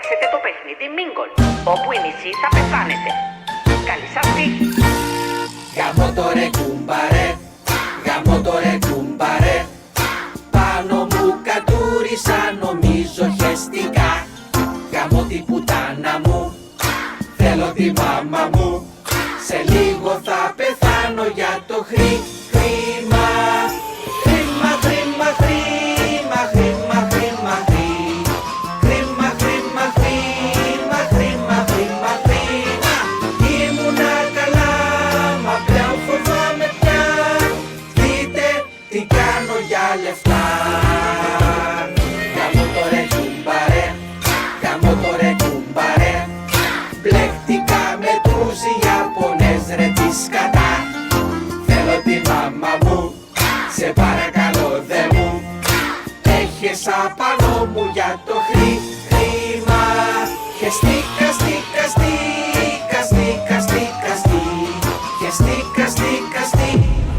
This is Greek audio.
παίξετε το παιχνίδι Mingle, όπου οι μισοί θα πεθάνετε. Καλή σας τύχη! Γαμώ το ρε κουμπαρέ, γαμώ το ρε κουμπαρέ. Πάνω μου κατούρισα, νομίζω χεστικά. Γαμώ την πουτάνα μου, θέλω τη μάμα μου. Σε λίγο θα πεθάνω για το χρήμα. Χρήμα, χρήμα, χρήμα, χρήμα, χρήμα, χρήμα, χρήμα, χρήμα, χρήμα, χρήμα, χρήμα. Ήμουνα καλά, μα πλέον φοβάμαι πια. Δείτε τι κάνω για λεφτά. Γαμώ το ρε κουμπαρέ, γαμώ το ρε κουμπαρέ. Μπλέχτηκα με τους Ιαπωνές ρε τι σκατά. Θέλω τη μάμα μου, σε παρακαλώ δε μου. Έχεις απάνω μου για το χρήμα. Χεστήκα, στήκα, στήκα, στήκα, στήκα, στήκα. Χεστήκα, στήκα, στήκα.